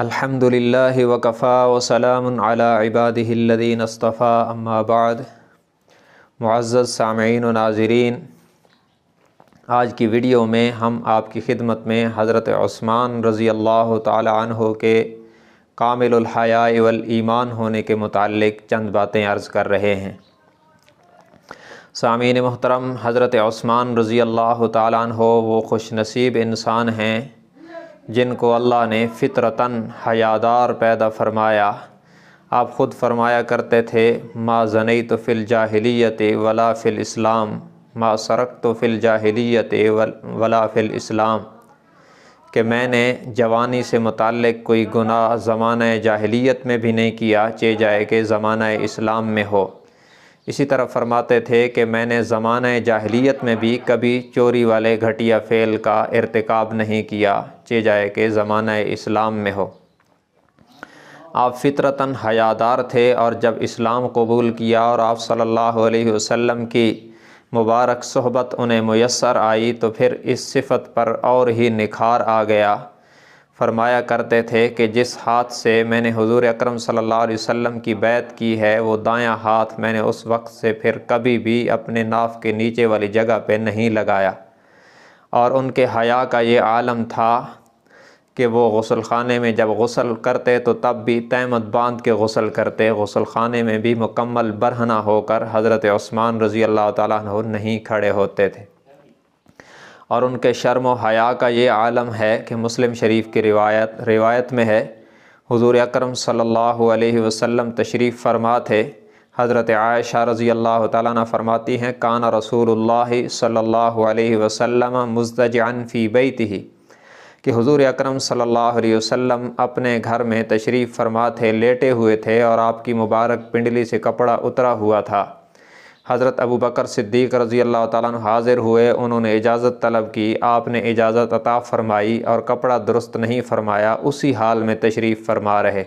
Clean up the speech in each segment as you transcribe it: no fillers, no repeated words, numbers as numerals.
الحمد للہ وکفا وسلام علی عبادہ الذین اصطفیٰ اما بعد۔ معزز سامعین و ناظرین، آج کی ویڈیو میں ہم آپ کی خدمت میں حضرت عثمان رضی اللہ تعالی عنہ کے کامل الحیاء والایمان ہونے کے متعلق چند باتیں عرض کر رہے ہیں۔ سامعین محترم، حضرت عثمان رضی اللہ تعالی عنہ وہ خوش نصیب انسان ہیں جن کو اللہ نے فطرتاً حیادار پیدا فرمایا۔ آپ خود فرمایا کرتے تھے، ما زنیت فی الجاہلیت ولا فی الاسلام، ما سرقت فی الجاہلیت ولا فی الاسلام، کہ میں نے جوانی سے متعلق کوئی گناہ زمانہ جاہلیت میں بھی نہیں کیا، چہ جائے کہ زمانہ اسلام میں ہو۔ اسی طرح فرماتے تھے کہ میں نے زمانہ جاہلیت میں بھی کبھی چوری والے گھٹیا فعل کا ارتکاب نہیں کیا، چہ جائے کہ زمانہ اسلام میں ہو۔ آپ فطرتاً حیادار تھے، اور جب اسلام قبول کیا اور آپ صلی اللہ علیہ وسلم کی مبارک صحبت انہیں میسر آئی تو پھر اس صفت پر اور ہی نکھار آ گیا۔ فرمایا کرتے تھے کہ جس ہاتھ سے میں نے حضور اکرم صلی اللہ علیہ وسلم کی بیعت کی ہے، وہ دایاں ہاتھ میں نے اس وقت سے پھر کبھی بھی اپنے ناف کے نیچے والی جگہ پہ نہیں لگایا۔ اور ان کے حیا کا یہ عالم تھا کہ وہ غسل خانے میں جب غسل کرتے تو تب بھی تہمت باندھ کے غسل کرتے، غسل خانے میں بھی مکمل برہنہ ہو کر حضرت عثمان رضی اللہ تعالیٰ عنہ نہیں کھڑے ہوتے تھے۔ اور ان کے شرم و حیا کا یہ عالم ہے کہ مسلم شریف کی روایت میں ہے، حضور اکرم صلی اللہ علیہ وسلم تشریف فرما تھے۔ حضرت عائشہ رضی اللہ تعالیٰ عنہ فرماتی ہیں، کان رسول اللہ صلی اللہ علیہ وسلم مضطجعا فی بیتہ، کہ حضور اکرم صلی اللہ علیہ وسلم اپنے گھر میں تشریف فرما تھے، لیٹے ہوئے تھے اور آپ کی مبارک پنڈلی سے کپڑا اترا ہوا تھا۔ حضرت ابو بکر صدیق رضی اللہ تعالیٰ عنہ حاضر ہوئے، انہوں نے اجازت طلب کی، آپ نے اجازت عطا فرمائی اور کپڑا درست نہیں فرمایا، اسی حال میں تشریف فرما رہے۔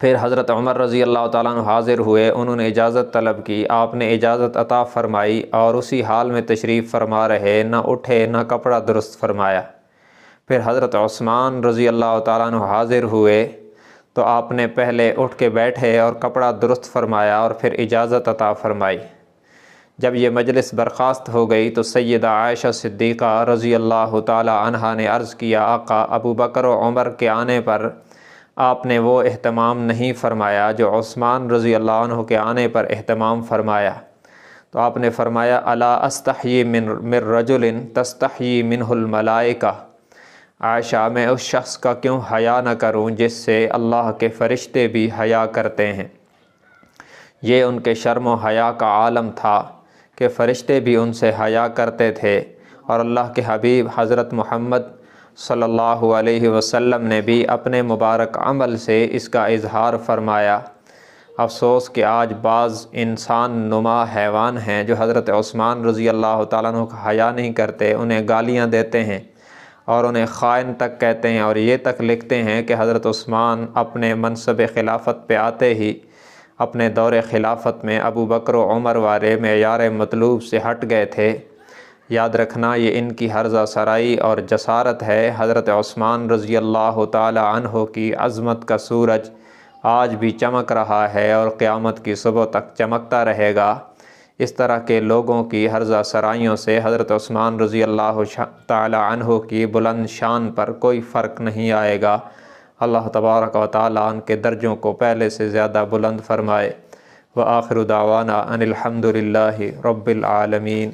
پھر حضرت عمر رضی اللہ تعالیٰ عنہ حاضر ہوئے، انہوں نے اجازت طلب کی، آپ نے اجازت عطا فرمائی اور اسی حال میں تشریف فرما رہے، نہ اٹھے نہ کپڑا درست فرمایا۔ پھر حضرت عثمان رضی اللہ تعالیٰ عنہ حاضر ہوئے تو آپ نے پہلے اٹھ کے بیٹھے اور کپڑا درست فرمایا اور پھر اجازت عطا فرمائی۔ جب یہ مجلس برخاست ہو گئی تو سیدہ عائشہ صدیقہ رضی اللہ تعالی عنہا نے عرض کیا، آقا، ابو بکر و عمر کے آنے پر آپ نے وہ اہتمام نہیں فرمایا جو عثمان رضی اللہ عنہ کے آنے پر اہتمام فرمایا۔ تو آپ نے فرمایا، الا استحیی من رجل تستحیی منہ الملائکہ، عائشہ، میں اس شخص کا کیوں حیا نہ کروں جس سے اللہ کے فرشتے بھی حیا کرتے ہیں۔ یہ ان کے شرم و حیا کا عالم تھا کہ فرشتے بھی ان سے حیا کرتے تھے، اور اللہ کے حبیب حضرت محمد صلی اللہ علیہ وسلم نے بھی اپنے مبارک عمل سے اس کا اظہار فرمایا۔ افسوس کہ آج بعض انسان نما حیوان ہیں جو حضرت عثمان رضی اللہ تعالیٰ عنہ کا حیا نہیں کرتے، انہیں گالیاں دیتے ہیں اور انہیں خائن تک کہتے ہیں، اور یہ تک لکھتے ہیں کہ حضرت عثمان اپنے منصب خلافت پہ آتے ہی اپنے دور خلافت میں ابو بکر و عمر والے معیار مطلوب سے ہٹ گئے تھے۔ یاد رکھنا، یہ ان کی ہرزہ سرائی اور جسارت ہے۔ حضرت عثمان رضی اللہ تعالی عنہ کی عظمت کا سورج آج بھی چمک رہا ہے اور قیامت کی صبح تک چمکتا رہے گا۔ اس طرح کے لوگوں کی ہرزہ سرائیوں سے حضرت عثمان رضی اللہ تعالی عنہ کی بلند شان پر کوئی فرق نہیں آئے گا۔ اللہ تبارک و تعالی ان کے درجوں کو پہلے سے زیادہ بلند فرمائے۔ وآخر دعوانا ان الحمد للہ رب العالمین۔